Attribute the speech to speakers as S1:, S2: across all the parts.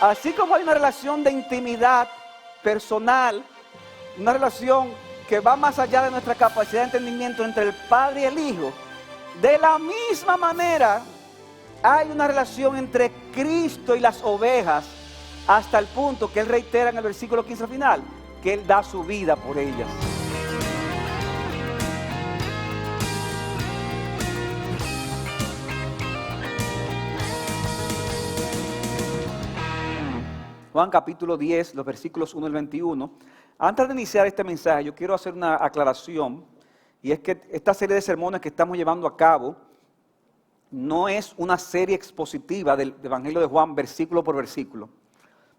S1: Así como hay una relación de intimidad personal, una relación que va más allá de nuestra capacidad de entendimiento entre el Padre y el Hijo, de la misma manera hay una relación entre Cristo y las ovejas, hasta el punto que Él reitera en el versículo 15 al final, que Él da su vida por ellas. Juan capítulo 10, los versículos 1 al 21. Antes de iniciar este mensaje, yo quiero hacer una aclaración, y es que esta serie de sermones que estamos llevando a cabo no es una serie expositiva del Evangelio de Juan versículo por versículo,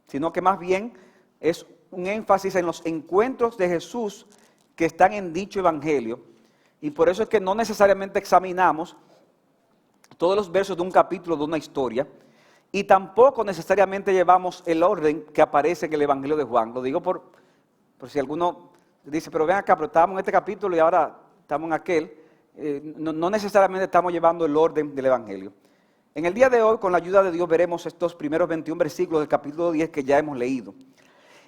S1: sino que más bien es un énfasis en los encuentros de Jesús que están en dicho Evangelio, y por eso es que no necesariamente examinamos todos los versos de un capítulo de una historia, y tampoco necesariamente llevamos el orden que aparece en el Evangelio de Juan. Lo digo por si alguno dice, pero ven acá, pero estábamos en este capítulo y ahora estamos en aquel. No necesariamente estamos llevando el orden del Evangelio. En el día de hoy, con la ayuda de Dios, veremos estos primeros 21 versículos del capítulo 10 que ya hemos leído.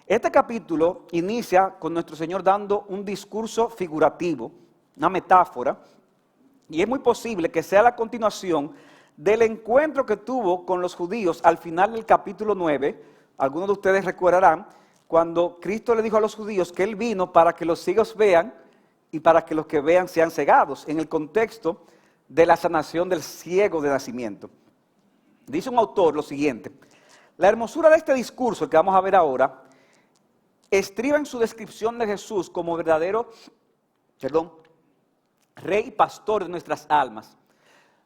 S1: Este capítulo inicia con nuestro Señor dando un discurso figurativo, una metáfora, y es muy posible que sea la continuación del encuentro que tuvo con los judíos al final del capítulo 9. Algunos de ustedes recordarán cuando Cristo le dijo a los judíos que Él vino para que los ciegos vean y para que los que vean sean cegados, en el contexto de la sanación del ciego de nacimiento. Dice un autor lo siguiente: la hermosura de este discurso que vamos a ver ahora estriba en su descripción de Jesús como verdadero, rey y pastor de nuestras almas.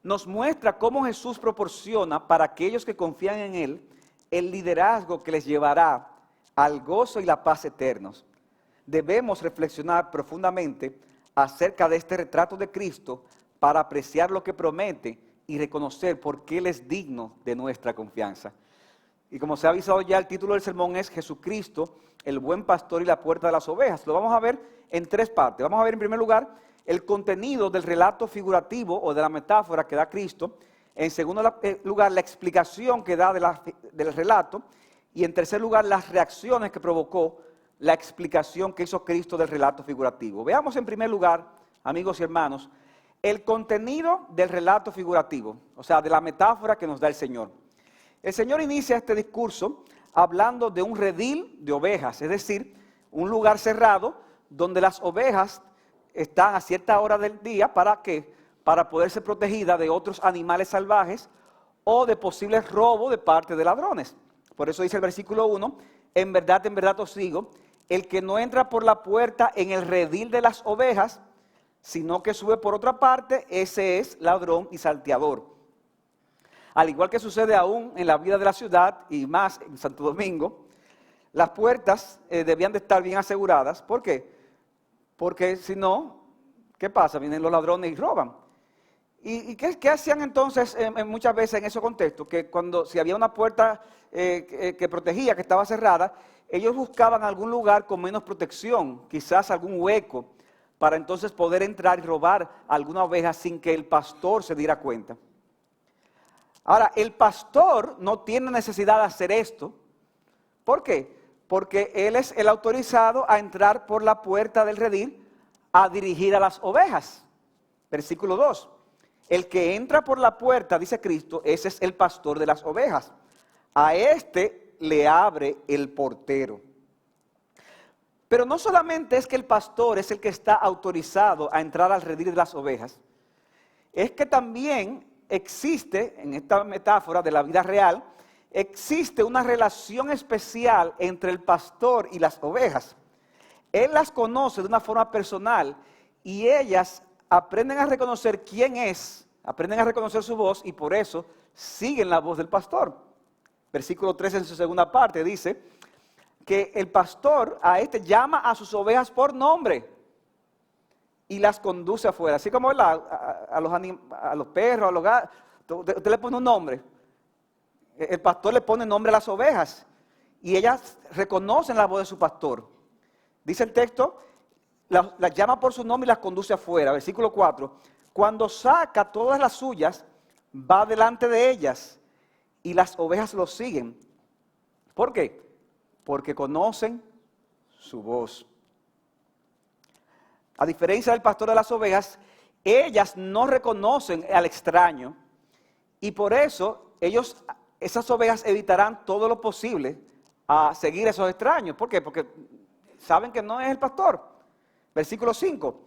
S1: Nos muestra cómo Jesús proporciona para aquellos que confían en Él el liderazgo que les llevará al gozo y la paz eternos. Debemos reflexionar profundamente acerca de este retrato de Cristo para apreciar lo que promete y reconocer por qué Él es digno de nuestra confianza. Y como se ha avisado ya, el título del sermón es Jesucristo, el buen pastor y la puerta de las ovejas. Lo vamos a ver en tres partes. Vamos a ver en primer lugar el contenido del relato figurativo o de la metáfora que da Cristo. En segundo lugar, la explicación que da del relato. Y en tercer lugar, las reacciones que provocó la explicación que hizo Cristo del relato figurativo. Veamos en primer lugar, amigos y hermanos, el contenido del relato figurativo, o sea, de la metáfora que nos da el Señor. El Señor inicia este discurso hablando de un redil de ovejas, es decir, un lugar cerrado donde las ovejas están a cierta hora del día. ¿Para qué? Para poder ser protegidas de otros animales salvajes o de posibles robos de parte de ladrones. Por eso dice el versículo 1, en verdad os digo, el que no entra por la puerta en el redil de las ovejas, sino que sube por otra parte, ese es ladrón y salteador. Al igual que sucede aún en la vida de la ciudad y más en Santo Domingo, las puertas debían de estar bien aseguradas. ¿Por qué? Porque si no, ¿qué pasa? Vienen los ladrones y roban. ¿Y qué hacían entonces muchas veces en ese contexto? Que si había una puerta que protegía, que estaba cerrada, ellos buscaban algún lugar con menos protección, quizás algún hueco, para entonces poder entrar y robar alguna oveja sin que el pastor se diera cuenta. Ahora, el pastor no tiene necesidad de hacer esto. ¿Por qué? Porque él es el autorizado a entrar por la puerta del redil a dirigir a las ovejas. Versículo 2. El que entra por la puerta, dice Cristo, ese es el pastor de las ovejas. A este le abre el portero. Pero no solamente es que el pastor es el que está autorizado a entrar al redil de las ovejas, es que también existe, en esta metáfora de la vida real, existe una relación especial entre el pastor y las ovejas. Él las conoce de una forma personal y ellas aprenden a reconocer quién es, aprenden a reconocer su voz y por eso siguen la voz del pastor. Versículo 3 en su segunda parte dice que el pastor a este llama a sus ovejas por nombre y las conduce afuera. Así como a los perros, a los gatos, usted le pone un nombre. El pastor le pone nombre a las ovejas y ellas reconocen la voz de su pastor. Dice el texto, las llama por su nombre y las conduce afuera. Versículo 4, cuando saca todas las suyas, va delante de ellas y las ovejas lo siguen ¿Por qué? Porque conocen su voz. A diferencia del pastor de las ovejas, ellas no reconocen al extraño y por eso esas ovejas evitarán todo lo posible a seguir a esos extraños. ¿Por qué? Porque saben que no es el pastor. Versículo 5.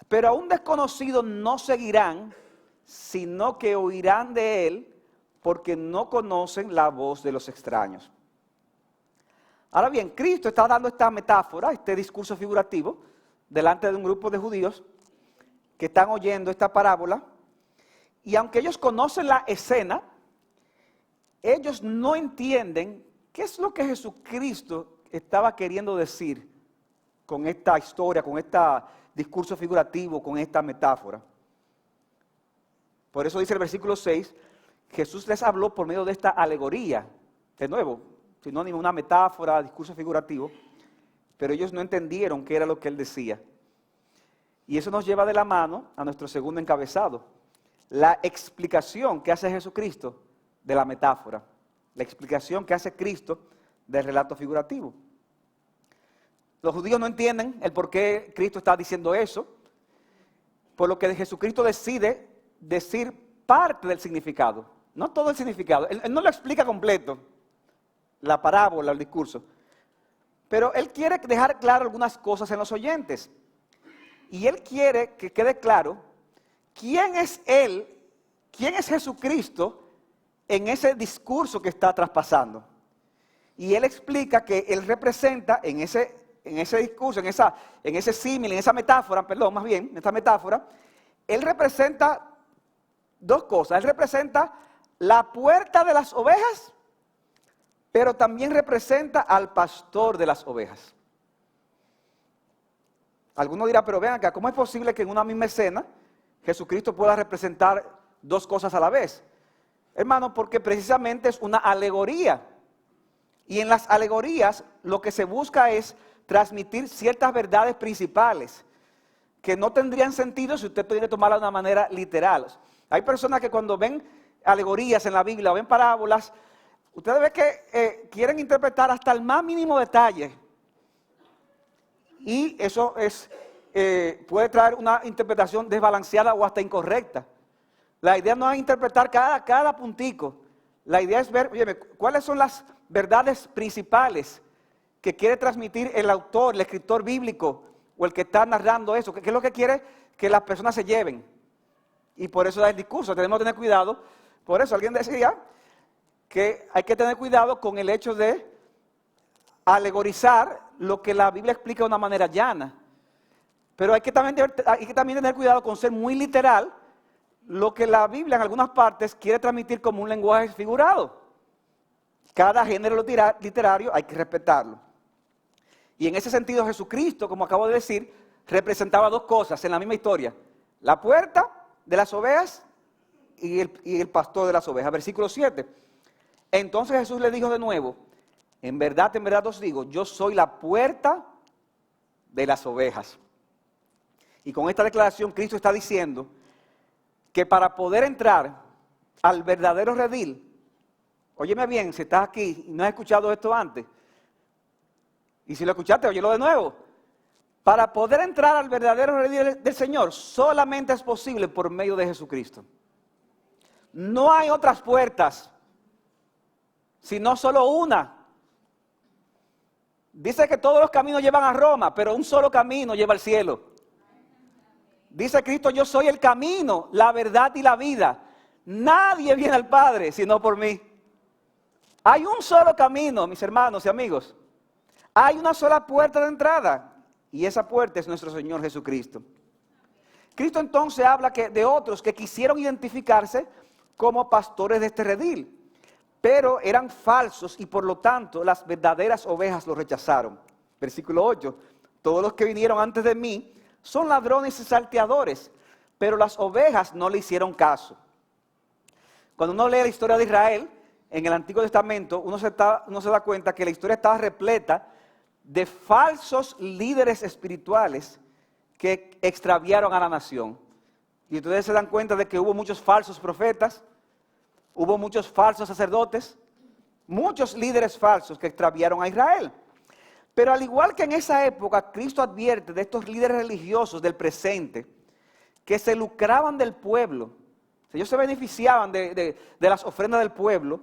S1: Pero a un desconocido no seguirán, sino que oirán de él, porque no conocen la voz de los extraños. Ahora bien, Cristo está dando esta metáfora, este discurso figurativo, delante de un grupo de judíos que están oyendo esta parábola, y aunque ellos conocen la escena, ellos no entienden qué es lo que Jesucristo estaba queriendo decir con esta historia, con este discurso figurativo, con esta metáfora. Por eso dice el versículo 6, Jesús les habló por medio de esta alegoría, de nuevo, sinónimo, una metáfora, discurso figurativo, pero ellos no entendieron qué era lo que él decía. Y eso nos lleva de la mano a nuestro segundo encabezado, la explicación que hace Jesucristo de la metáfora, la explicación que hace Cristo del relato figurativo. Los judíos no entienden el por qué Cristo está diciendo eso, por lo que Jesucristo decide decir parte del significado, no todo el significado. Él no lo explica completo, la parábola, el discurso, pero él quiere dejar claro algunas cosas en los oyentes. Y él quiere que quede claro quién es él, quién es Jesucristo en ese discurso que está traspasando. Y él explica que él representa en ese discurso, en ese símil, en esa metáfora, en esta metáfora, él representa dos cosas. Él representa la puerta de las ovejas, pero también representa al pastor de las ovejas. Alguno dirá, pero vean acá, ¿cómo es posible que en una misma escena Jesucristo pueda representar dos cosas a la vez? Hermano, porque precisamente es una alegoría. Y en las alegorías lo que se busca es transmitir ciertas verdades principales que no tendrían sentido si usted pudiera tomarla de una manera literal. Hay personas que cuando ven alegorías en la Biblia o ven parábolas, ustedes ven que quieren interpretar hasta el más mínimo detalle. Y eso puede traer una interpretación desbalanceada o hasta incorrecta. La idea no es interpretar cada puntico. La idea es ver, oye, cuáles son las verdades principales que quiere transmitir el autor, el escritor bíblico o el que está narrando eso. ¿Qué es lo que quiere que las personas se lleven? Y por eso da el discurso. Tenemos que tener cuidado. Por eso alguien decía que hay que tener cuidado con el hecho de alegorizar lo que la Biblia explica de una manera llana. Pero hay que también tener cuidado con ser muy literal lo que la Biblia en algunas partes quiere transmitir como un lenguaje figurado. Cada género literario hay que respetarlo. Y en ese sentido Jesucristo, como acabo de decir, representaba dos cosas en la misma historia. La puerta de las ovejas y el pastor de las ovejas. Versículo 7. Entonces Jesús le dijo de nuevo, en verdad os digo, yo soy la puerta de las ovejas. Y con esta declaración Cristo está diciendo que para poder entrar al verdadero redil, óyeme bien, si estás aquí y no has escuchado esto antes, y si lo escuchaste, óyelo de nuevo. Para poder entrar al verdadero redil del Señor, solamente es posible por medio de Jesucristo. No hay otras puertas, sino solo una. Dice que todos los caminos llevan a Roma, pero un solo camino lleva al cielo. Dice Cristo, yo soy el camino, la verdad y la vida. Nadie viene al Padre sino por mí. Hay un solo camino, mis hermanos y amigos. Hay una sola puerta de entrada y esa puerta es nuestro Señor Jesucristo. Cristo entonces habla de otros que quisieron identificarse como pastores de este redil, pero eran falsos y por lo tanto las verdaderas ovejas lo rechazaron. Versículo 8, todos los que vinieron antes de mí son ladrones y salteadores, pero las ovejas no le hicieron caso. Cuando uno lee la historia de Israel en el Antiguo Testamento, uno se da cuenta que la historia estaba repleta de falsos líderes espirituales que extraviaron a la nación. Y ustedes se dan cuenta de que hubo muchos falsos profetas, hubo muchos falsos sacerdotes, muchos líderes falsos que extraviaron a Israel. Pero al igual que en esa época, Cristo advierte de estos líderes religiosos del presente que se lucraban del pueblo. Ellos se beneficiaban de las ofrendas del pueblo.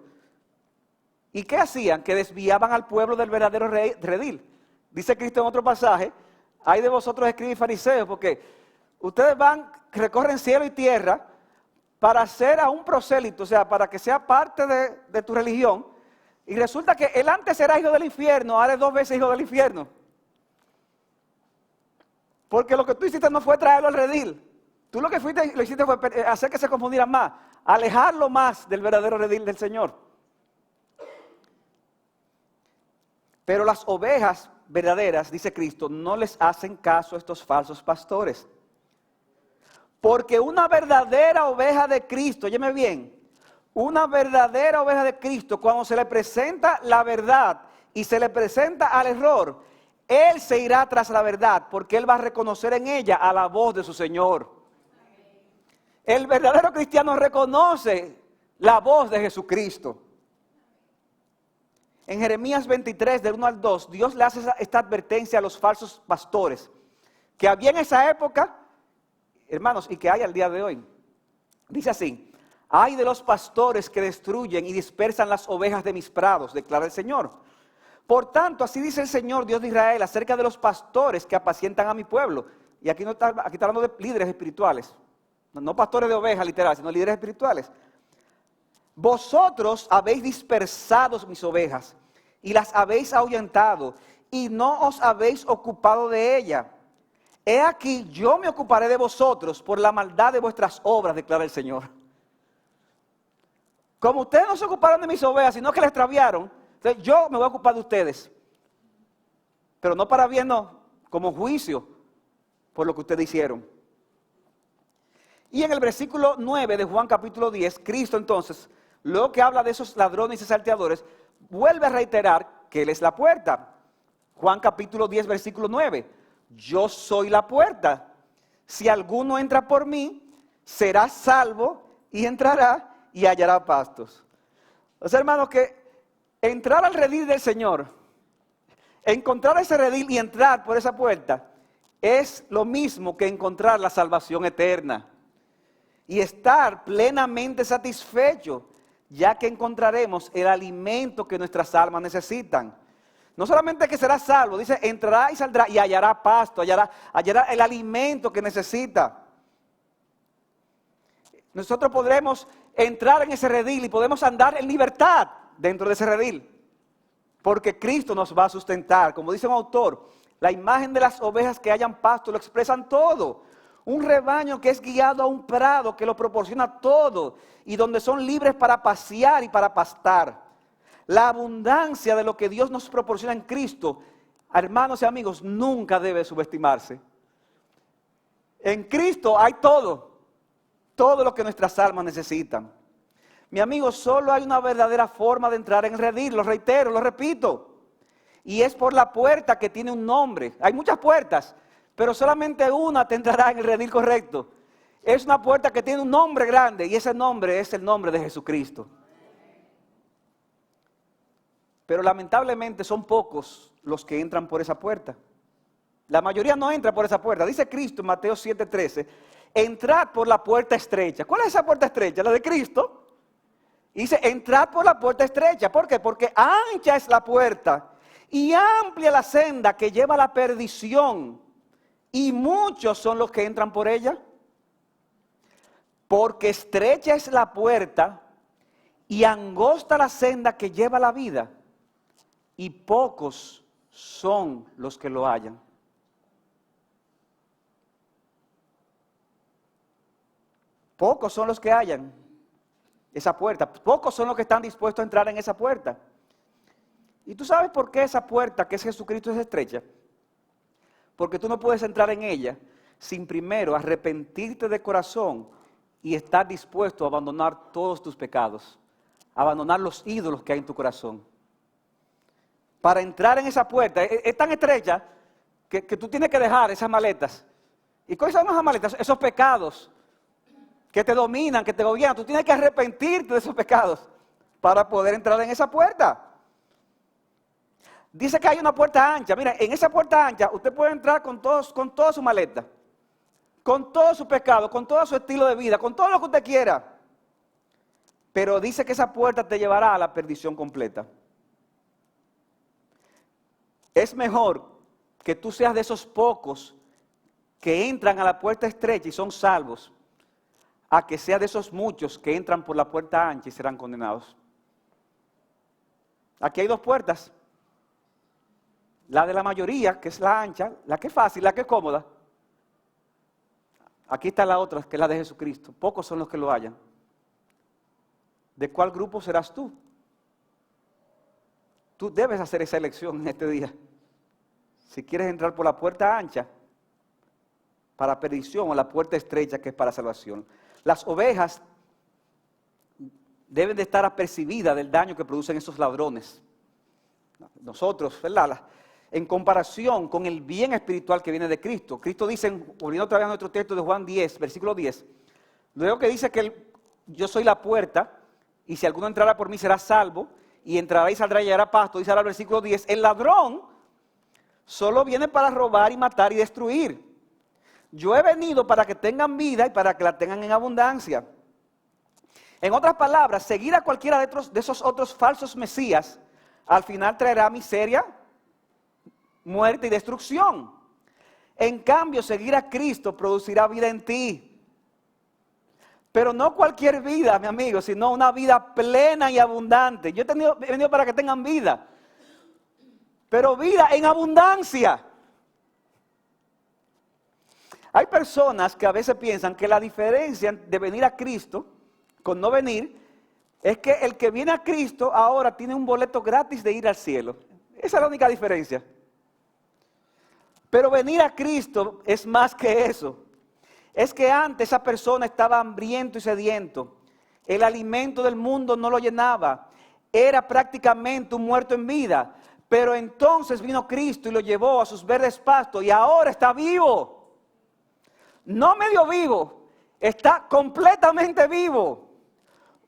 S1: ¿Y qué hacían? Que desviaban al pueblo del verdadero redil. Dice Cristo en otro pasaje, ay de vosotros escribas y fariseos, porque ustedes recorren cielo y tierra para ser a un prosélito, o sea, para que sea parte de tu religión. Y resulta que él antes era hijo del infierno, ahora es 2 veces hijo del infierno. Porque lo que tú hiciste no fue traerlo al redil. Tú lo hiciste fue hacer que se confundieran más, alejarlo más del verdadero redil del Señor. Pero las ovejas verdaderas, dice Cristo, no les hacen caso a estos falsos pastores. Porque una verdadera oveja de Cristo, óyeme bien, una verdadera oveja de Cristo, cuando se le presenta la verdad y se le presenta al error, él se irá tras la verdad, porque él va a reconocer en ella a la voz de su Señor. El verdadero cristiano reconoce la voz de Jesucristo. En Jeremías 23, del 1 al 2, Dios le hace esta advertencia a los falsos pastores, que había en esa época, hermanos, y que hay al día de hoy. Dice así, ay de los pastores que destruyen y dispersan las ovejas de mis prados, declara el Señor. Por tanto, así dice el Señor, Dios de Israel, acerca de los pastores que apacientan a mi pueblo. Y aquí está hablando de líderes espirituales, no pastores de ovejas literal, sino líderes espirituales. Vosotros habéis dispersado mis ovejas y las habéis ahuyentado y no os habéis ocupado de ella. He aquí, yo me ocuparé de vosotros por la maldad de vuestras obras, declara el Señor. Como ustedes no se ocuparon de mis ovejas, sino que las extraviaron, entonces yo me voy a ocupar de ustedes. Pero no para bien, no, como juicio por lo que ustedes hicieron. Y en el versículo 9 de Juan capítulo 10, Cristo entonces, luego que habla de esos ladrones y salteadores, vuelve a reiterar que Él es la puerta. Juan capítulo 10, versículo 9. Yo soy la puerta. Si alguno entra por mí, será salvo y entrará y hallará pastos. O sea, hermanos, que entrar al redil del Señor, encontrar ese redil y entrar por esa puerta, es lo mismo que encontrar la salvación eterna. Y estar plenamente satisfecho, ya que encontraremos el alimento que nuestras almas necesitan. No solamente que será salvo, dice, entrará y saldrá y hallará pasto, hallará el alimento que necesita. Nosotros podremos entrar en ese redil y podemos andar en libertad dentro de ese redil, porque Cristo nos va a sustentar. Como dice un autor, la imagen de las ovejas que hallan pasto lo expresan todo. Un rebaño que es guiado a un prado que lo proporciona todo y donde son libres para pasear y para pastar. La abundancia de lo que Dios nos proporciona en Cristo, hermanos y amigos, nunca debe subestimarse. En Cristo hay todo lo que nuestras almas necesitan. Mi amigo, solo hay una verdadera forma de entrar en el redil, lo reitero, lo repito. Y es por la puerta que tiene un nombre. Hay muchas puertas, pero solamente una te entrará en el redil correcto. Es una puerta que tiene un nombre grande y ese nombre es el nombre de Jesucristo. Pero lamentablemente son pocos los que entran por esa puerta. La mayoría no entra por esa puerta. Dice Cristo en Mateo 7:13, entrad por la puerta estrecha. ¿Cuál es esa puerta estrecha? La de Cristo. Y dice, entrad por la puerta estrecha. ¿Por qué? Porque ancha es la puerta y amplia la senda que lleva a la perdición. Y muchos son los que entran por ella. Porque estrecha es la puerta y angosta la senda que lleva a la vida. Y pocos son los que lo hallan. Pocos son los que hallan esa puerta. Pocos son los que están dispuestos a entrar en esa puerta. ¿Y tú sabes por qué esa puerta, que es Jesucristo, es estrecha? Porque tú no puedes entrar en ella sin primero arrepentirte de corazón y estar dispuesto a abandonar todos tus pecados, abandonar los ídolos que hay en tu corazón. Para entrar en esa puerta es tan estrecha que tú tienes que dejar esas maletas. ¿Y cuáles son esas maletas? Esos pecados que te dominan, que te gobiernan. Tú tienes que arrepentirte de esos pecados para poder entrar en esa puerta. Dice que hay una puerta ancha. Mira, en esa puerta ancha usted puede entrar con toda su maleta, con todo su pecado, con todo su estilo de vida, con todo lo que usted quiera. Pero dice que esa puerta te llevará a la perdición completa. Es mejor que tú seas de esos pocos que entran a la puerta estrecha y son salvos, a que seas de esos muchos que entran por la puerta ancha y serán condenados. Aquí hay dos puertas. La de la mayoría, que es la ancha, la que es fácil, la que es cómoda. Aquí está la otra, que es la de Jesucristo. Pocos son los que lo hallan. ¿De cuál grupo serás tú? Tú debes hacer esa elección en este día. Si quieres entrar por la puerta ancha, para perdición, o la puerta estrecha, que es para salvación. Las ovejas deben de estar apercibidas del daño que producen esos ladrones. Nosotros, ¿verdad? En comparación con el bien espiritual que viene de Cristo. Cristo dice, volviendo otra vez a nuestro texto de Juan 10, versículo 10, luego que dice que yo soy la puerta, y si alguno entrará por mí será salvo, y entrará y saldrá y hallará pasto, dice ahora el versículo 10, el ladrón solo viene para robar y matar y destruir. Yo he venido para que tengan vida y para que la tengan en abundancia. En otras palabras, seguir a cualquiera de esos otros falsos mesías, al final traerá miseria, muerte y destrucción. En cambio, seguir a Cristo producirá vida en ti. Pero no cualquier vida, mi amigo, sino una vida plena y abundante. Yo he venido para que tengan vida, pero vida en abundancia. Hay personas que a veces piensan que la diferencia de venir a Cristo con no venir es que el que viene a Cristo ahora tiene un boleto gratis de ir al cielo. Esa es la única diferencia. Pero venir a Cristo es más que eso. Es que antes esa persona estaba hambriento y sediento. El alimento del mundo no lo llenaba. Era prácticamente un muerto en vida. Pero entonces vino Cristo y lo llevó a sus verdes pastos y ahora está vivo. No medio vivo, está completamente vivo.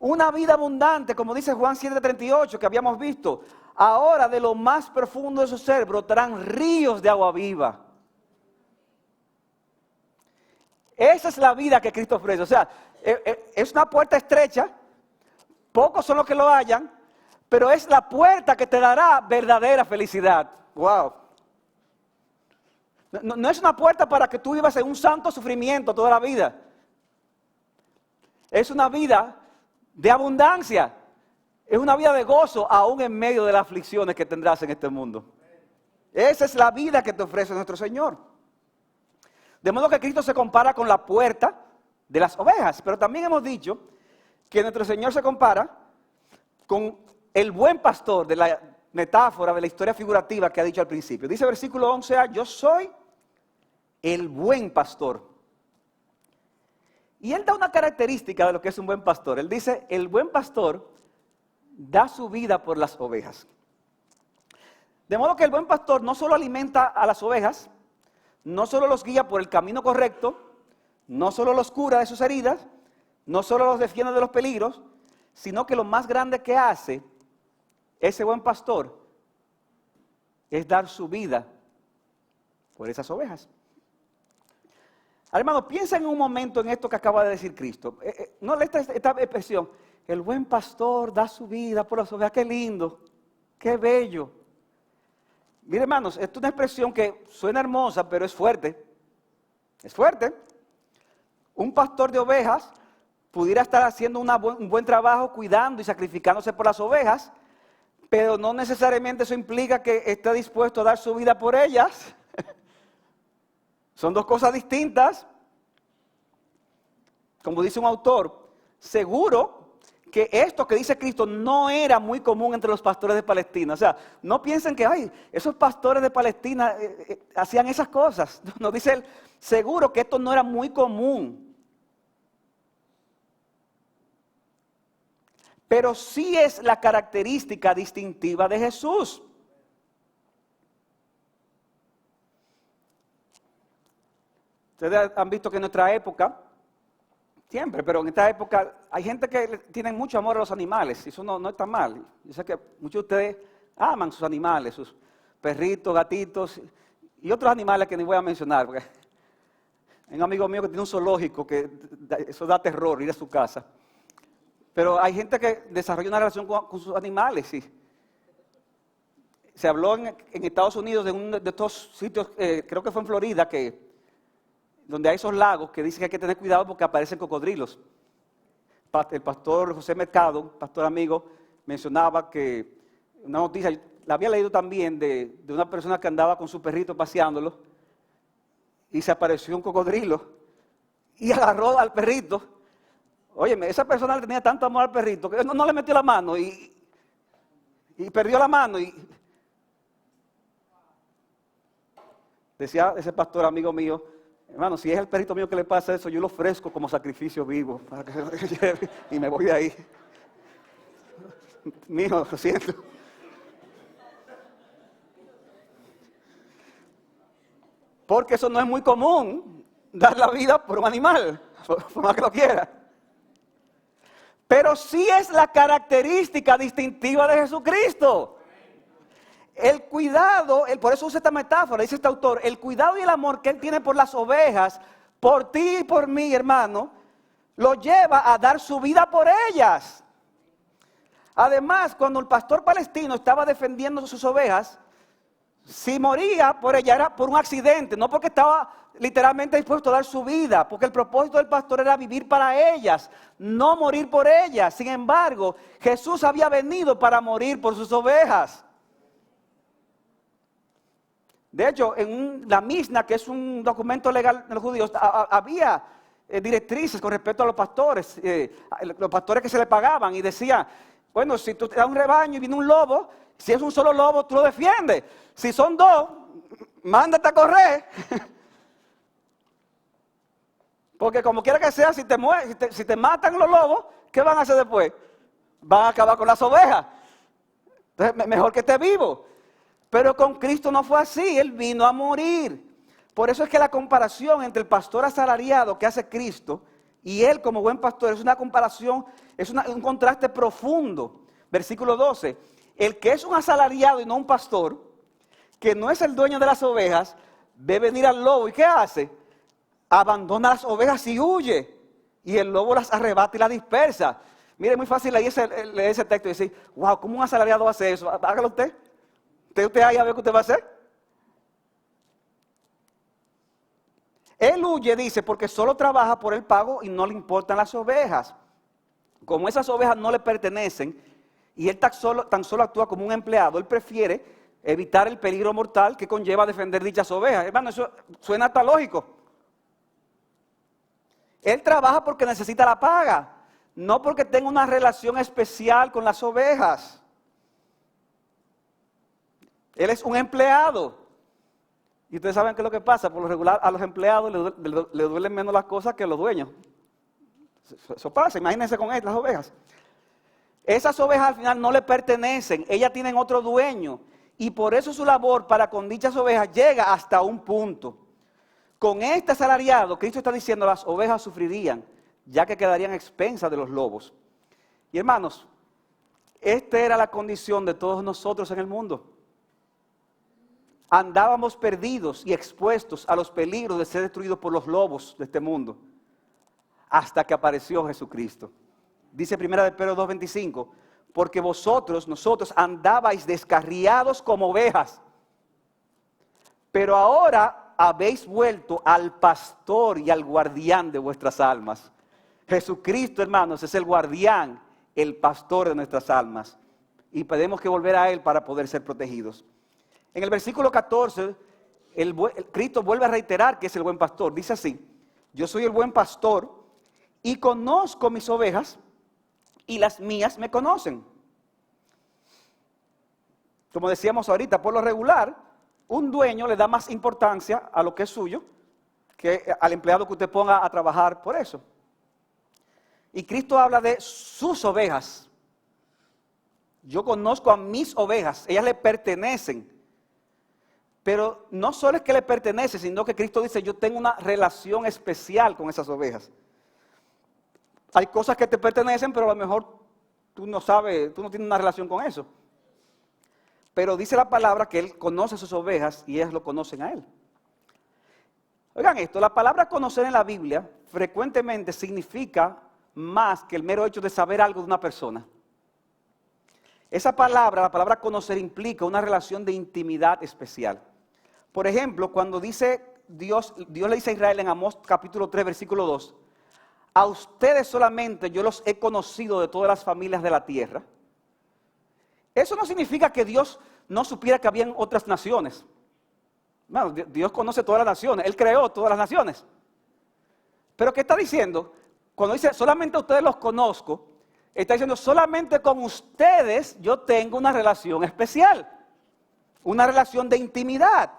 S1: Una vida abundante, como dice Juan 7:38 que habíamos visto. Ahora de lo más profundo de su ser brotarán ríos de agua viva. Esa es la vida que Cristo ofrece. O sea, es una puerta estrecha, pocos son los que lo hallan, pero es la puerta que te dará verdadera felicidad. Wow. No es una puerta para que tú vivas en un santo sufrimiento toda la vida. Es una vida de abundancia. Es una vida de gozo aún en medio de las aflicciones que tendrás en este mundo. Esa es la vida que te ofrece nuestro Señor. De modo que Cristo se compara con la puerta de las ovejas. Pero también hemos dicho que nuestro Señor se compara con el buen pastor, de la metáfora, de la historia figurativa que ha dicho al principio. Dice versículo 11a, yo soy el buen pastor. Y él da una característica de lo que es un buen pastor. Él dice, el buen pastor da su vida por las ovejas. De modo que el buen pastor no solo alimenta a las ovejas, no solo los guía por el camino correcto, no solo los cura de sus heridas, no solo los defiende de los peligros, sino que lo más grande que hace ese buen pastor es dar su vida por esas ovejas. Hermano, piensa en un momento en esto que acaba de decir Cristo. No esta expresión, el buen pastor da su vida por las ovejas, qué lindo, qué bello. Mire, hermanos, esto es una expresión que suena hermosa, pero es fuerte. Es fuerte. Un pastor de ovejas pudiera estar haciendo un buen trabajo cuidando y sacrificándose por las ovejas, pero no necesariamente eso implica que esté dispuesto a dar su vida por ellas. Son dos cosas distintas. Como dice un autor, seguro que esto que dice Cristo no era muy común entre los pastores de Palestina. O sea, no piensen que esos pastores de Palestina hacían esas cosas. No, dice él, seguro que esto no era muy común. Pero sí es la característica distintiva de Jesús. Ustedes han visto que en nuestra época siempre, pero en esta época hay gente que tiene mucho amor a los animales, y eso no está mal. Yo sé que muchos de ustedes aman sus animales, sus perritos, gatitos y otros animales que ni voy a mencionar, porque hay un amigo mío que tiene un zoológico que eso da terror ir a su casa. Pero hay gente que desarrolla una relación con sus animales. Sí. Se habló en Estados Unidos de uno de estos sitios, creo que fue en Florida, donde hay esos lagos que dicen que hay que tener cuidado porque aparecen cocodrilos. El pastor José Mercado, pastor amigo, mencionaba que una noticia, la había leído también de una persona que andaba con su perrito paseándolo y se apareció un cocodrilo y agarró al perrito. Óyeme, esa persona le tenía tanto amor al perrito que no le metió la mano y perdió la mano. Y decía ese pastor amigo mío, hermano, si es el perrito mío que le pasa eso, yo lo ofrezco como sacrificio vivo para que se lo lleve y me voy de ahí. Mijo, lo siento. Porque eso no es muy común, dar la vida por un animal, por más que lo quiera. Pero sí es la característica distintiva de Jesucristo. El cuidado, por eso usa esta metáfora, dice este autor, el cuidado y el amor que Él tiene por las ovejas, por ti y por mí, hermano, lo lleva a dar su vida por ellas. Además, cuando el pastor palestino estaba defendiendo sus ovejas, si moría por ella era por un accidente, no porque estaba literalmente dispuesto a dar su vida, porque el propósito del pastor era vivir para ellas, no morir por ellas. Sin embargo, Jesús había venido para morir por sus ovejas. De hecho, en la Misna, que es un documento legal de los judíos, había directrices con respecto a los pastores que se le pagaban y decía, bueno, si tú te das un rebaño y viene un lobo, si es un solo lobo, tú lo defiendes. Si son dos, mándate a correr. Porque como quiera que sea, si te matan los lobos, ¿qué van a hacer después? Van a acabar con las ovejas. Entonces, mejor que esté vivo. Pero con Cristo no fue así, Él vino a morir. Por eso es que la comparación entre el pastor asalariado que hace Cristo y Él como buen pastor es una comparación, es un contraste profundo. Versículo 12, el que es un asalariado y no un pastor, que no es el dueño de las ovejas, ve venir al lobo y ¿qué hace? Abandona las ovejas y huye. Y el lobo las arrebata y las dispersa. Mire, muy fácil leer ese texto y decir, wow, ¿cómo un asalariado hace eso? Hágalo usted. Usted ahí a ver qué usted va a hacer. Él huye, dice, porque solo trabaja por el pago y no le importan las ovejas. Como esas ovejas no le pertenecen y él tan solo actúa como un empleado, él prefiere evitar el peligro mortal que conlleva defender dichas ovejas. Hermano, eso suena hasta lógico. Él trabaja porque necesita la paga, no porque tenga una relación especial con las ovejas. Él es un empleado. Y ustedes saben qué es lo que pasa. Por lo regular a los empleados le duelen menos las cosas que a los dueños. Eso pasa, imagínense con las ovejas. Esas ovejas al final no le pertenecen, ellas tienen otro dueño. Y por eso su labor para con dichas ovejas llega hasta un punto. Con este asalariado, Cristo está diciendo, las ovejas sufrirían, ya que quedarían expensas de los lobos. Y hermanos, esta era la condición de todos nosotros en el mundo. Andábamos perdidos y expuestos a los peligros de ser destruidos por los lobos de este mundo, hasta que apareció Jesucristo. Dice 1 Pedro 2:25, porque nosotros andabais descarriados como ovejas, pero ahora habéis vuelto al pastor y al guardián de vuestras almas. Jesucristo, hermanos, es el guardián, el pastor de nuestras almas, y tenemos que volver a Él para poder ser protegidos. En el versículo 14, Cristo vuelve a reiterar que es el buen pastor. Dice así, yo soy el buen pastor y conozco mis ovejas y las mías me conocen. Como decíamos ahorita, por lo regular, un dueño le da más importancia a lo que es suyo que al empleado que usted ponga a trabajar por eso. Y Cristo habla de sus ovejas. Yo conozco a mis ovejas, ellas le pertenecen. Pero no solo es que le pertenece, sino que Cristo dice, yo tengo una relación especial con esas ovejas. Hay cosas que te pertenecen, pero a lo mejor tú no sabes, tú no tienes una relación con eso. Pero dice la palabra que Él conoce a sus ovejas y ellas lo conocen a Él. Oigan esto, la palabra conocer en la Biblia frecuentemente significa más que el mero hecho de saber algo de una persona. Esa palabra, la palabra conocer, implica una relación de intimidad especial. Por ejemplo, cuando dice Dios le dice a Israel en Amós capítulo 3, versículo 2, a ustedes solamente yo los he conocido de todas las familias de la tierra. Eso no significa que Dios no supiera que habían otras naciones. Bueno, Dios conoce todas las naciones, Él creó todas las naciones. Pero ¿qué está diciendo? Cuando dice solamente a ustedes los conozco, está diciendo solamente con ustedes yo tengo una relación especial, una relación de intimidad.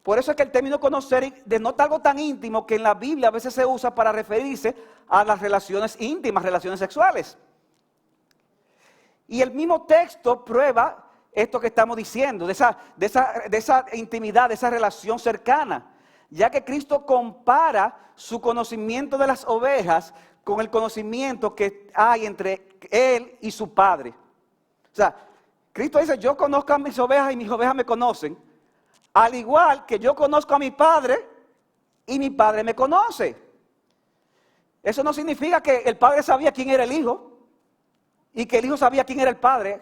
S1: Por eso es que el término conocer denota algo tan íntimo que en la Biblia a veces se usa para referirse a las relaciones íntimas, relaciones sexuales. Y el mismo texto prueba esto que estamos diciendo, de esa intimidad, de esa relación cercana, ya que Cristo compara su conocimiento de las ovejas con el conocimiento que hay entre Él y su Padre. O sea, Cristo dice, yo conozco a mis ovejas y mis ovejas me conocen, al igual que yo conozco a mi Padre y mi Padre me conoce. Eso no significa que el Padre sabía quién era el Hijo y que el Hijo sabía quién era el Padre.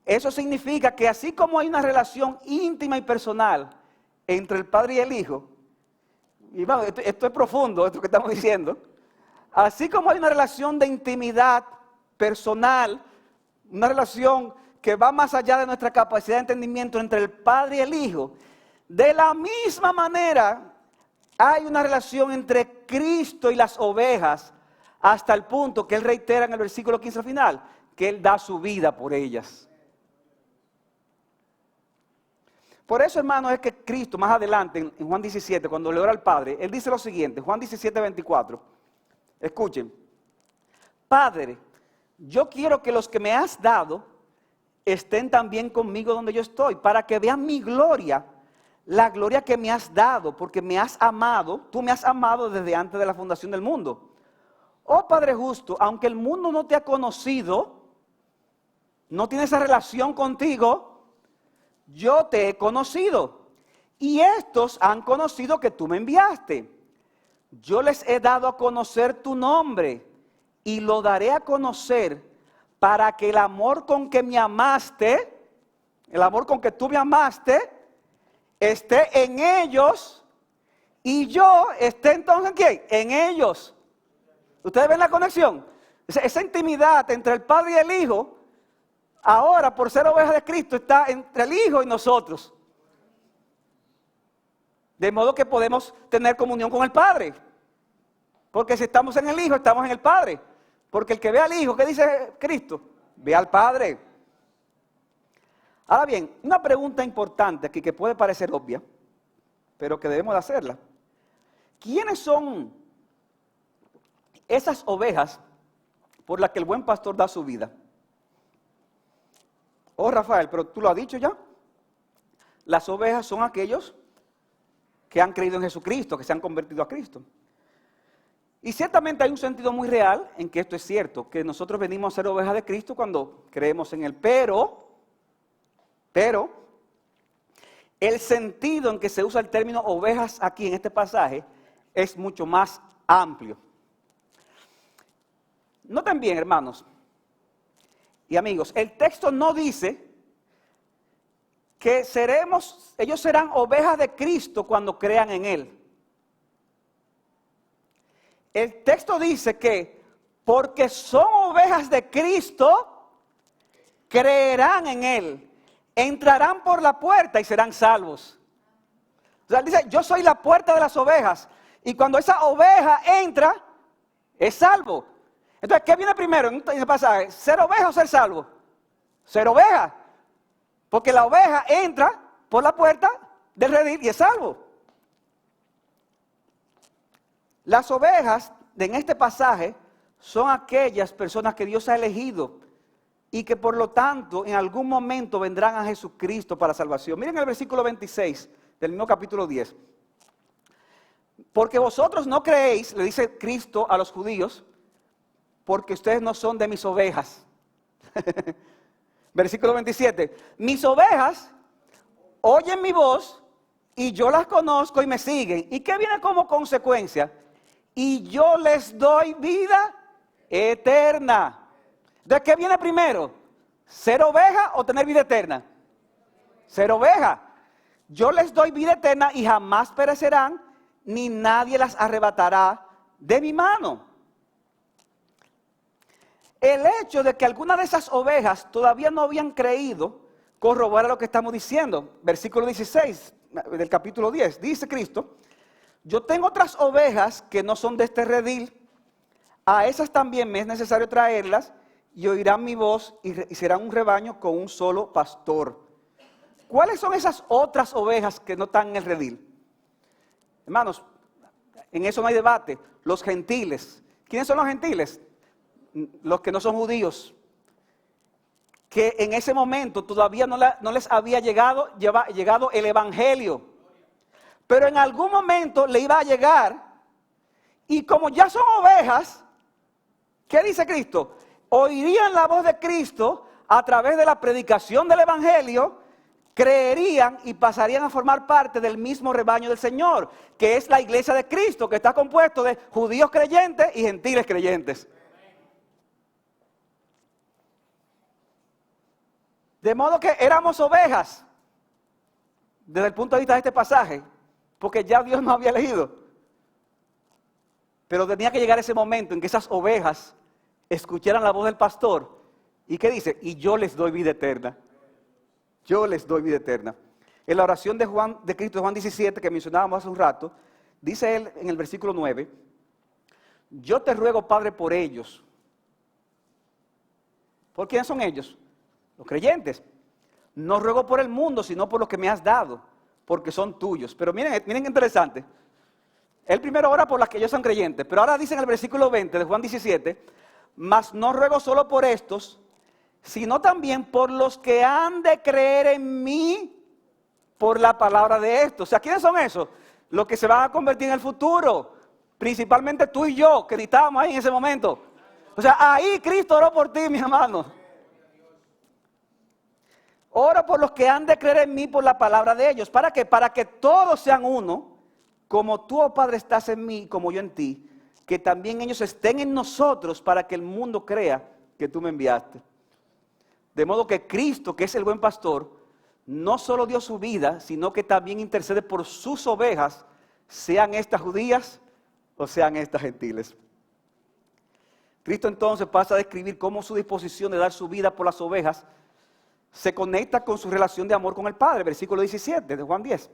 S1: Eso significa que así como hay una relación íntima y personal entre el Padre y el Hijo, y bueno, esto es profundo, esto que estamos diciendo, así como hay una relación de intimidad personal, una relación que va más allá de nuestra capacidad de entendimiento entre el Padre y el Hijo, de la misma manera hay una relación entre Cristo y las ovejas, hasta el punto que Él reitera en el versículo 15 al final, que Él da su vida por ellas. Por eso, hermanos, es que Cristo más adelante, en Juan 17, cuando le ora al Padre, Él dice lo siguiente, Juan 17, 24, escuchen, Padre, yo quiero que los que me has dado estén también conmigo donde yo estoy, para que vean mi gloria, la gloria que me has dado, porque me has amado, tú me has amado desde antes de la fundación del mundo. Oh Padre justo, aunque el mundo no te ha conocido, no tiene esa relación contigo, yo te he conocido. Y estos han conocido que tú me enviaste. Yo les he dado a conocer tu nombre y lo daré a conocer para que el amor con que me amaste, el amor con que tú me amaste, esté en ellos y yo esté entonces ¿en quién? En ellos. ¿Ustedes ven la conexión? Esa intimidad entre el Padre y el Hijo, ahora por ser ovejas de Cristo, está entre el Hijo y nosotros. De modo que podemos tener comunión con el Padre. Porque si estamos en el Hijo, estamos en el Padre. Porque el que ve al Hijo, ¿qué dice Cristo? Ve al Padre. Ahora bien, una pregunta importante aquí que puede parecer obvia, pero que debemos de hacerla. ¿Quiénes son esas ovejas por las que el buen pastor da su vida? Oh, Rafael, pero tú lo has dicho ya. Las ovejas son aquellos que han creído en Jesucristo, que se han convertido a Cristo. Y ciertamente hay un sentido muy real en que esto es cierto, que nosotros venimos a ser ovejas de Cristo cuando creemos en Él. Pero, el sentido en que se usa el término ovejas aquí en este pasaje es mucho más amplio. Noten bien, hermanos y amigos, el texto no dice que ellos serán ovejas de Cristo cuando crean en Él. El texto dice que porque son ovejas de Cristo, creerán en Él, entrarán por la puerta y serán salvos. O sea, dice, yo soy la puerta de las ovejas, y cuando esa oveja entra, es salvo. Entonces, ¿qué viene primero en el pasaje? ¿Ser oveja o ser salvo? Ser oveja. Porque la oveja entra por la puerta del redil y es salvo. Las ovejas en este pasaje son aquellas personas que Dios ha elegido y que por lo tanto en algún momento vendrán a Jesucristo para salvación. Miren el versículo 26 del mismo capítulo 10. Porque vosotros no creéis, le dice Cristo a los judíos, porque ustedes no son de mis ovejas. Versículo 27. Mis ovejas oyen mi voz y yo las conozco y me siguen. ¿Y qué viene como consecuencia? Y yo les doy vida eterna. ¿De qué viene primero? ¿Ser oveja o tener vida eterna? Ser oveja. Yo les doy vida eterna y jamás perecerán, ni nadie las arrebatará de mi mano. El hecho de que algunas de esas ovejas todavía no habían creído corrobora lo que estamos diciendo. Versículo 16 del capítulo 10. Dice Cristo: yo tengo otras ovejas que no son de este redil. A esas también me es necesario traerlas y oirán mi voz y serán un rebaño con un solo pastor. ¿Cuáles son esas otras ovejas que no están en el redil? Hermanos, en eso no hay debate. Los gentiles. ¿Quiénes son los gentiles? Los que no son judíos, que en ese momento todavía no les había llegado el evangelio, pero en algún momento le iba a llegar, y como ya son ovejas, ¿qué dice Cristo? Oirían la voz de Cristo a través de la predicación del evangelio, creerían y pasarían a formar parte del mismo rebaño del Señor, que es la iglesia de Cristo, que está compuesto de judíos creyentes y gentiles creyentes. De modo que éramos ovejas, desde el punto de vista de este pasaje, porque ya Dios nos había elegido. Pero tenía que llegar ese momento en que esas ovejas escucharan la voz del pastor. ¿Y qué dice? Y yo les doy vida eterna. Yo les doy vida eterna. En la oración de Cristo de Juan 17, que mencionábamos hace un rato, dice él en el versículo 9, yo te ruego, Padre, por ellos. ¿Por quiénes son ellos? Los creyentes. No ruego por el mundo, sino por lo que me has dado, porque son tuyos. Pero miren qué interesante. Él primero ora por las que ellos son creyentes, pero ahora dice en el versículo 20 de Juan 17, mas no ruego solo por estos, sino también por los que han de creer en mí por la palabra de estos. O sea, ¿quiénes son esos? Los que se van a convertir en el futuro, principalmente tú y yo, que estábamos ahí en ese momento. O sea, ahí Cristo oró por ti, mis hermanos. Oro por los que han de creer en mí por la palabra de ellos. ¿Para qué? Para que todos sean uno, como tú, oh Padre, estás en mí, como yo en ti, que también ellos estén en nosotros para que el mundo crea que tú me enviaste. De modo que Cristo, que es el buen pastor, no solo dio su vida, sino que también intercede por sus ovejas, sean estas judías o sean estas gentiles. Cristo entonces pasa a describir cómo su disposición de dar su vida por las ovejas se conecta con su relación de amor con el Padre, versículo 17 de Juan 10.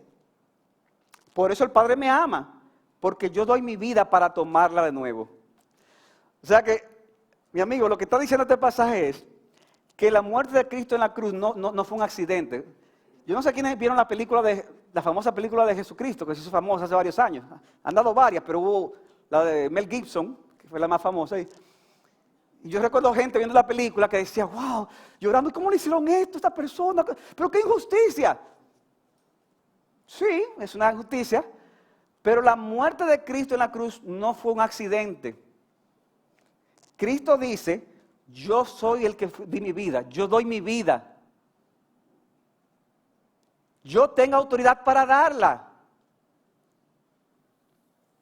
S1: Por eso el Padre me ama, porque yo doy mi vida para tomarla de nuevo. O sea que, mi amigo, lo que está diciendo este pasaje es que la muerte de Cristo en la cruz no fue un accidente. Yo no sé quiénes vieron la famosa película de Jesucristo, que se hizo famosa hace varios años. Han dado varias, pero hubo la de Mel Gibson, que fue la más famosa. Y yo recuerdo gente viendo la película que decía, wow, llorando, ¿cómo le hicieron esto a esta persona? Pero qué injusticia. Sí, es una injusticia, pero la muerte de Cristo en la cruz no fue un accidente. Cristo dice, yo soy el que di mi vida, yo doy mi vida. Yo tengo autoridad para darla.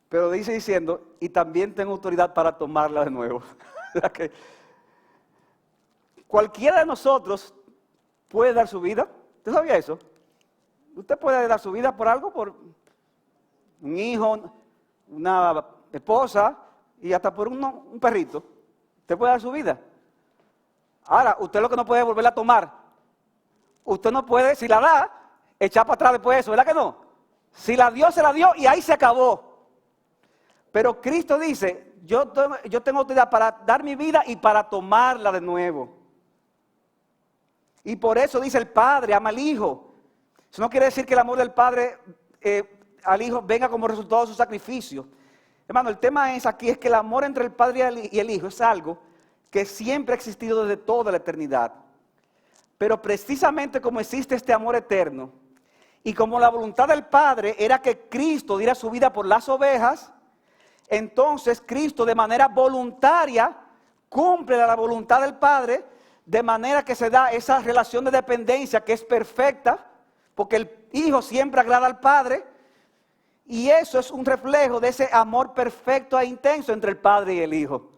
S1: Pero dice diciendo, y también tengo autoridad para tomarla de nuevo. Que cualquiera de nosotros puede dar su vida. ¿Usted sabía eso? Usted puede dar su vida por algo, por un hijo, una esposa y hasta por un perrito. Usted puede dar su vida. Ahora, usted lo que no puede es volverla a tomar. Usted no puede, si la da, echar para atrás después de eso, ¿verdad que no? Si la dio, se la dio y ahí se acabó. Pero Cristo dice, yo tengo autoridad para dar mi vida y para tomarla de nuevo. Y por eso dice el Padre, ama al Hijo. Eso no quiere decir que el amor del Padre al Hijo venga como resultado de su sacrificio. Hermano, el tema aquí es que el amor entre el Padre y el Hijo es algo que siempre ha existido desde toda la eternidad. Pero precisamente como existe este amor eterno, Y como la voluntad del Padre era que Cristo diera su vida por las ovejas, entonces Cristo de manera voluntaria cumple la voluntad del Padre, de manera que se da esa relación de dependencia que es perfecta, porque el Hijo siempre agrada al Padre, y eso es un reflejo de ese amor perfecto e intenso entre el Padre y el Hijo.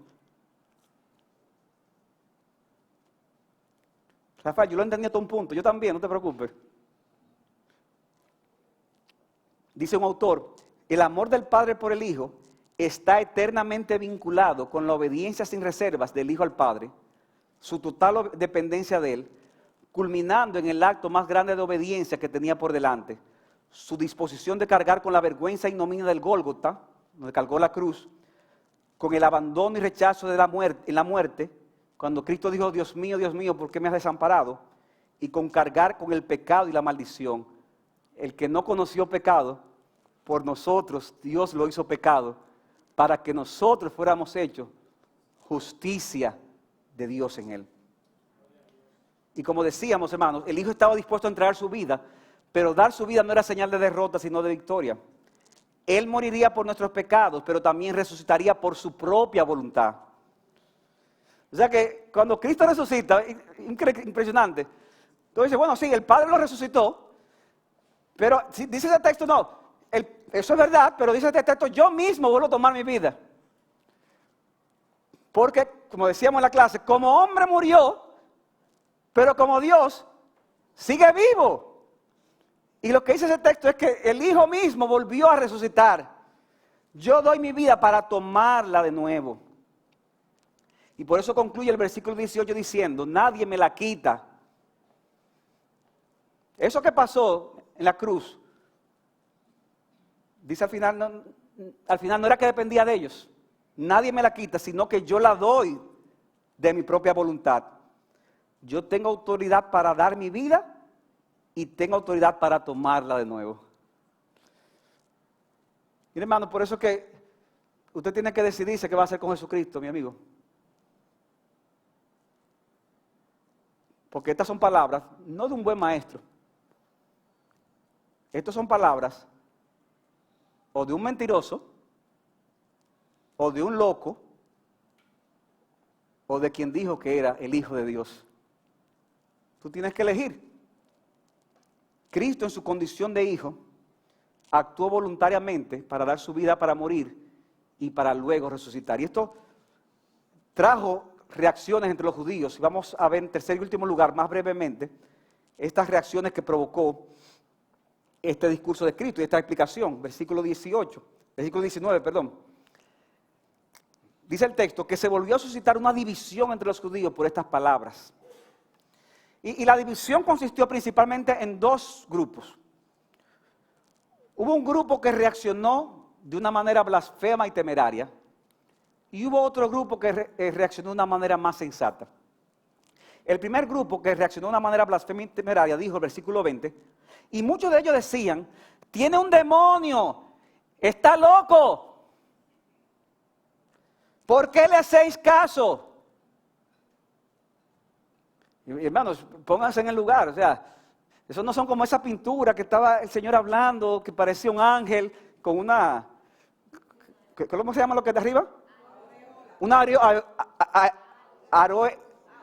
S1: Rafael, yo lo entendí hasta un punto, yo también, no te preocupes. Dice un autor, el amor del Padre por el Hijo está eternamente vinculado con la obediencia sin reservas del Hijo al Padre, su total dependencia de Él, culminando en el acto más grande de obediencia que tenía por delante, su disposición de cargar con la vergüenza e ignominia del Gólgota, donde cargó la cruz, con el abandono y rechazo de la muerte, cuando Cristo dijo, Dios mío, ¿por qué me has desamparado? Y con cargar con el pecado y la maldición. El que no conoció pecado, por nosotros Dios lo hizo pecado, para que nosotros fuéramos hechos justicia de Dios en Él. Y como decíamos, hermanos, el Hijo estaba dispuesto a entregar su vida, pero dar su vida no era señal de derrota, sino de victoria. Él moriría por nuestros pecados, pero también resucitaría por su propia voluntad. O sea que cuando Cristo resucita, impresionante. Entonces dice, bueno, sí, el Padre lo resucitó, pero dice ese texto, no, eso es verdad, pero dice este texto, yo mismo vuelvo a tomar mi vida. Porque, como decíamos en la clase, como hombre murió, pero como Dios sigue vivo. Y lo que dice ese texto es que el Hijo mismo volvió a resucitar. Yo doy mi vida para tomarla de nuevo. Y por eso concluye el versículo 18 diciendo, nadie me la quita. Eso que pasó en la cruz, dice al final no era que dependía de ellos. Nadie me la quita, sino que yo la doy de mi propia voluntad. Yo tengo autoridad para dar mi vida y tengo autoridad para tomarla de nuevo. Mire, hermano, por eso es que usted tiene que decidirse qué va a hacer con Jesucristo, mi amigo. Porque estas son palabras, no de un buen maestro. Estas son palabras o de un mentiroso, o de un loco, o de quien dijo que era el Hijo de Dios. Tú tienes que elegir. Cristo en su condición de Hijo actuó voluntariamente para dar su vida para morir y para luego resucitar. Y esto trajo reacciones entre los judíos. Y vamos a ver en tercer y último lugar, más brevemente, estas reacciones que provocó este discurso de Cristo y esta explicación. Versículo 19, perdón. Dice el texto que se volvió a suscitar una división entre los judíos por estas palabras. Y la división consistió principalmente en dos grupos. Hubo un grupo que reaccionó de una manera blasfema y temeraria. Y hubo otro grupo que reaccionó de una manera más sensata. El primer grupo que reaccionó de una manera blasfema y temeraria dijo el versículo 20, y muchos de ellos decían, tiene un demonio, está loco. ¿Por qué le hacéis caso? Y, hermanos, pónganse en el lugar, o sea, esos no son como esa pintura que estaba el Señor hablando, que parecía un ángel con una, ¿cómo se llama lo que está arriba? Una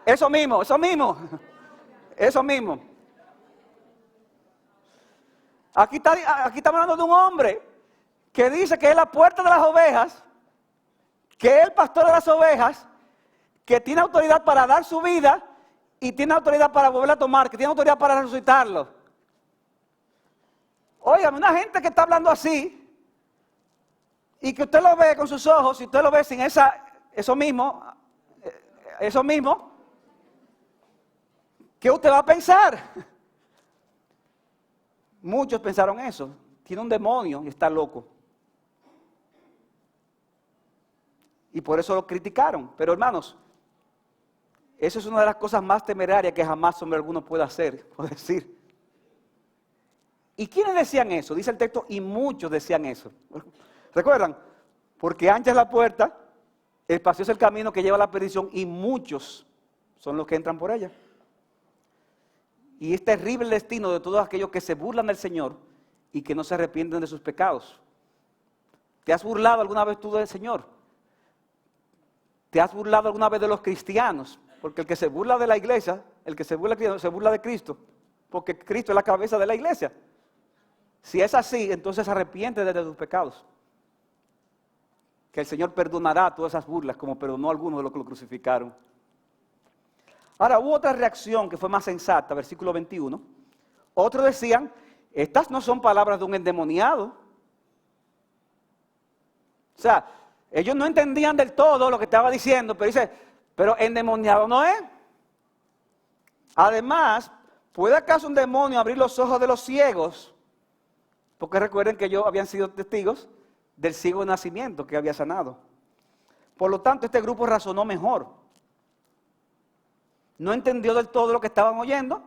S1: eso mismo. Aquí estamos hablando de un hombre que dice que es la puerta de las ovejas, que es el pastor de las ovejas, que tiene autoridad para dar su vida y tiene autoridad para volverla a tomar, que tiene autoridad para resucitarlo. Óigame, una gente que está hablando así y que usted lo ve con sus ojos, y usted lo ve sin eso mismo, ¿qué usted va a pensar? Muchos pensaron eso. Tiene un demonio y está loco. Y por eso lo criticaron. Pero hermanos, eso es una de las cosas más temerarias que jamás hombre alguno puede hacer o decir. ¿Y quiénes decían eso? Dice el texto, y muchos decían eso. ¿Recuerdan? Porque ancha es la puerta, espacioso es el camino que lleva a la perdición, y muchos son los que entran por ella. Y es terrible el destino de todos aquellos que se burlan del Señor y que no se arrepienten de sus pecados. ¿Te has burlado alguna vez tú del Señor? ¿Te has burlado alguna vez de los cristianos? Porque el que se burla de la iglesia, el que se burla de Cristo, porque Cristo es la cabeza de la iglesia. Si es así, entonces arrepiéntete de tus pecados. Que el Señor perdonará todas esas burlas, como perdonó a algunos de los que lo crucificaron. Ahora, hubo otra reacción que fue más sensata, versículo 21. Otros decían, estas no son palabras de un endemoniado. O sea, ellos no entendían del todo lo que estaba diciendo, pero dice, pero endemoniado no es. Además, ¿puede acaso un demonio abrir los ojos de los ciegos? Porque recuerden que ellos habían sido testigos del ciego de nacimiento que había sanado. Por lo tanto, este grupo razonó mejor. No entendió del todo lo que estaban oyendo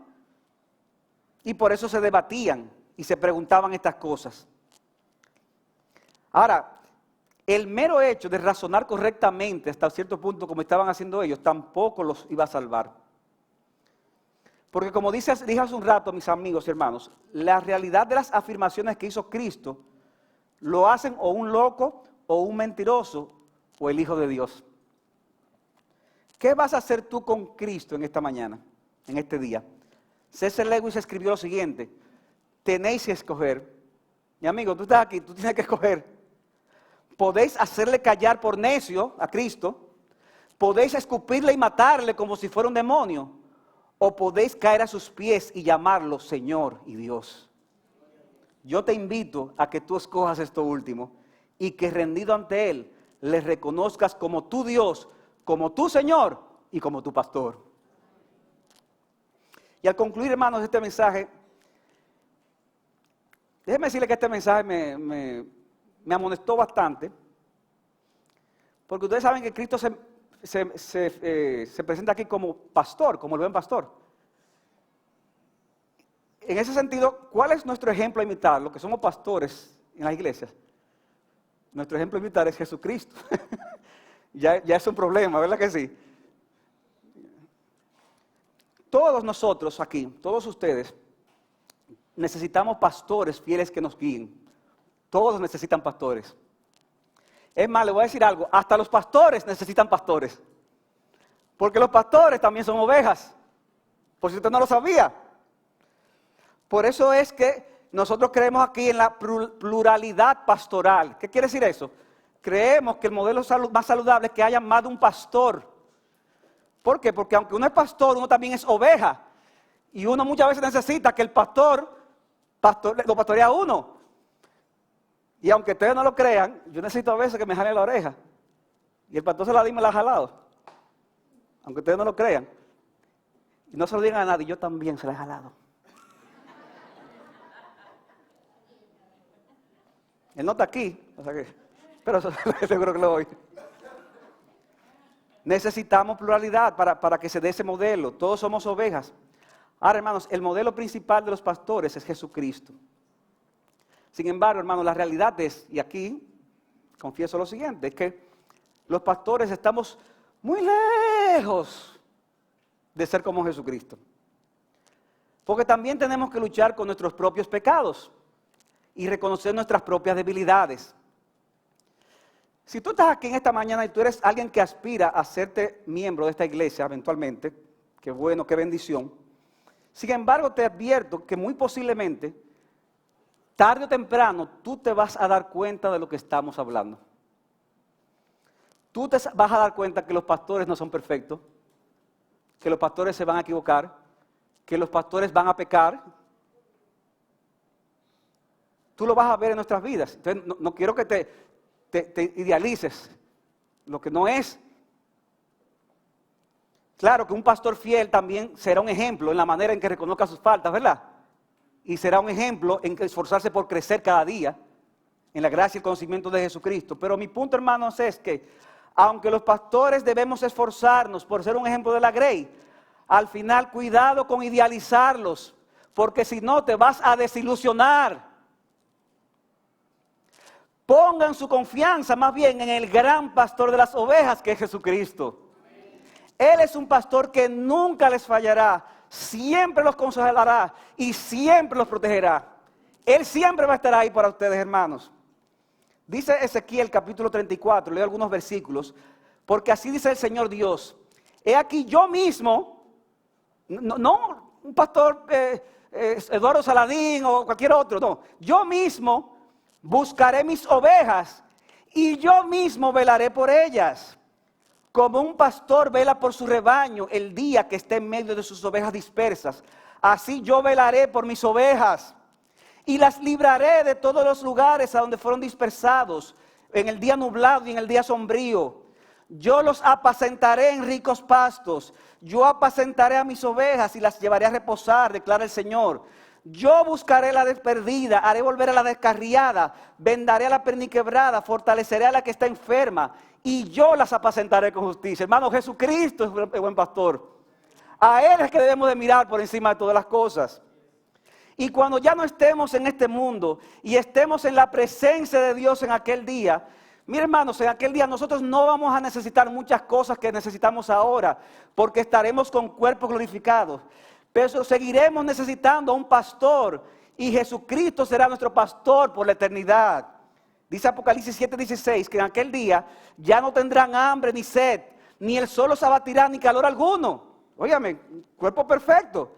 S1: y por eso se debatían y se preguntaban estas cosas. Ahora, el mero hecho de razonar correctamente hasta cierto punto como estaban haciendo ellos, tampoco los iba a salvar. Porque como dije hace un rato, mis amigos y hermanos, la realidad de las afirmaciones que hizo Cristo lo hacen o un loco o un mentiroso o el Hijo de Dios. ¿Qué vas a hacer tú con Cristo en esta mañana, en este día? C.S. Lewis escribió lo siguiente: tenéis que escoger. Mi amigo, tú estás aquí, tú tienes que escoger. Podéis hacerle callar por necio a Cristo, podéis escupirle y matarle como si fuera un demonio, o podéis caer a sus pies y llamarlo Señor y Dios. Yo te invito a que tú escojas esto último y que rendido ante Él, le reconozcas como tu Dios, como tu Señor y como tu pastor. Y al concluir, hermanos, este mensaje, déjenme decirle que este mensaje me amonestó bastante, porque ustedes saben que Cristo se presenta aquí como pastor, como el buen pastor. En ese sentido, ¿cuál es nuestro ejemplo a imitar? Los que somos pastores en las iglesias, nuestro ejemplo a imitar es Jesucristo. Ya es un problema, ¿verdad que sí? Todos nosotros aquí, todos ustedes, necesitamos pastores fieles que nos guíen. Todos necesitan pastores. Es más, le voy a decir algo, hasta los pastores necesitan pastores. Porque los pastores también son ovejas. Por si usted no lo sabía. Por eso es que nosotros creemos aquí en la pluralidad pastoral. ¿Qué quiere decir eso? Creemos que el modelo más saludable es que haya más de un pastor. ¿Por qué? Porque aunque uno es pastor, uno también es oveja. Y uno muchas veces necesita que el pastor lo pastorea a uno. Y aunque ustedes no lo crean, yo necesito a veces que me jale la oreja. Y el pastor se la di y me la ha jalado. Aunque ustedes no lo crean. Y no se lo digan a nadie, yo también se la he jalado. Él no está aquí, o sea que... pero seguro que lo oye. Necesitamos pluralidad para que se dé ese modelo. Todos somos ovejas. Ahora, hermanos, el modelo principal de los pastores es Jesucristo. Sin embargo, hermanos, la realidad es, y aquí confieso lo siguiente, es que los pastores estamos muy lejos de ser como Jesucristo. Porque también tenemos que luchar con nuestros propios pecados y reconocer nuestras propias debilidades. Si tú estás aquí en esta mañana y tú eres alguien que aspira a hacerte miembro de esta iglesia eventualmente, qué bueno, qué bendición. Sin embargo, te advierto que muy posiblemente, tarde o temprano, tú te vas a dar cuenta de lo que estamos hablando. Tú te vas a dar cuenta que los pastores no son perfectos, que los pastores se van a equivocar, que los pastores van a pecar. Tú lo vas a ver en nuestras vidas. Entonces, no quiero que te idealices lo que no es. Claro que un pastor fiel también será un ejemplo en la manera en que reconozca sus faltas, ¿verdad? Y será un ejemplo en que esforzarse por crecer cada día en la gracia y el conocimiento de Jesucristo. Pero mi punto, hermanos, es que aunque los pastores debemos esforzarnos por ser un ejemplo de la grey, al final cuidado con idealizarlos, porque si no te vas a desilusionar. Pongan su confianza más bien en el gran pastor de las ovejas que es Jesucristo. Él es un pastor que nunca les fallará. siempre los consolará y siempre los protegerá. Él siempre va a estar ahí para ustedes, hermanos. Dice Ezequiel capítulo 34, leo algunos versículos, porque así dice el Señor Dios. He aquí yo mismo, no un pastor Eduardo Saladín o cualquier otro, no. Yo mismo buscaré mis ovejas y yo mismo velaré por ellas. Como un pastor vela por su rebaño el día que esté en medio de sus ovejas dispersas, así yo velaré por mis ovejas y las libraré de todos los lugares a donde fueron dispersados, en el día nublado y en el día sombrío. Yo los apacentaré en ricos pastos, yo apacentaré a mis ovejas y las llevaré a reposar, declara el Señor. Yo buscaré la desperdida, haré volver a la descarriada, vendaré a la perniquebrada, fortaleceré a la que está enferma y yo las apacentaré con justicia. Hermano, Jesucristo es el buen pastor. A Él es que debemos de mirar por encima de todas las cosas. Y cuando ya no estemos en este mundo y estemos en la presencia de Dios en aquel día, mira, hermanos, en aquel día nosotros no vamos a necesitar muchas cosas que necesitamos ahora, porque estaremos con cuerpos glorificados. Pero seguiremos necesitando a un pastor y Jesucristo será nuestro pastor por la eternidad. Dice Apocalipsis 7:16 que en aquel día ya no tendrán hambre ni sed, ni el sol los abatirá ni calor alguno. Óigame, cuerpo perfecto.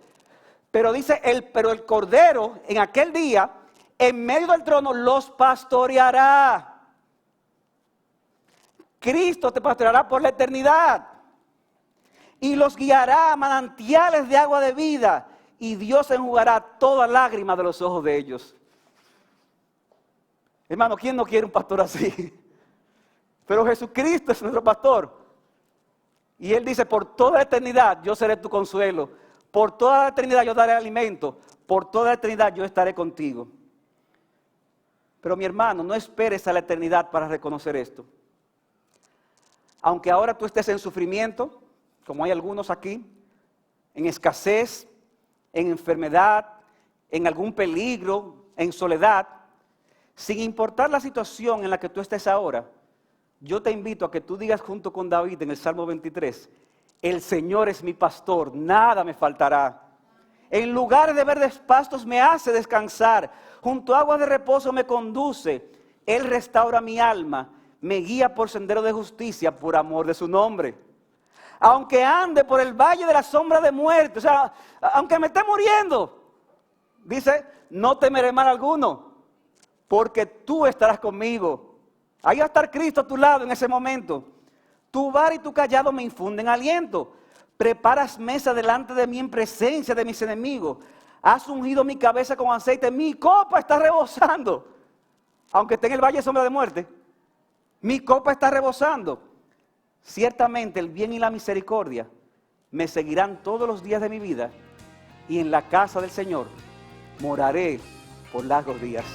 S1: Pero dice, pero el Cordero en aquel día, en medio del trono, los pastoreará. Cristo te pastoreará por la eternidad. Y los guiará a manantiales de agua de vida. Y Dios enjugará toda lágrima de los ojos de ellos. Hermano, ¿quién no quiere un pastor así? Pero Jesucristo es nuestro pastor. Y Él dice, por toda la eternidad yo seré tu consuelo. Por toda la eternidad yo daré alimento. Por toda la eternidad yo estaré contigo. Pero mi hermano, no esperes a la eternidad para reconocer esto. Aunque ahora tú estés en sufrimiento, como hay algunos aquí, en escasez, en enfermedad, en algún peligro, en soledad, sin importar la situación en la que tú estés ahora, yo te invito a que tú digas junto con David en el Salmo 23, el Señor es mi pastor, nada me faltará. En lugares de verdes pastos me hace descansar, junto a aguas de reposo me conduce. Él restaura mi alma, me guía por sendero de justicia por amor de su nombre. Aunque ande por el valle de la sombra de muerte, o sea, aunque me esté muriendo, dice, no temeré mal alguno, porque tú estarás conmigo. Ahí va a estar Cristo a tu lado en ese momento. Tu vara y tu callado me infunden aliento. Preparas mesa delante de mí en presencia de mis enemigos. Has ungido mi cabeza con aceite. Mi copa está rebosando. Aunque esté en el valle de sombra de muerte, mi copa está rebosando. Ciertamente el bien y la misericordia me seguirán todos los días de mi vida. Y en la casa del Señor moraré por largos días.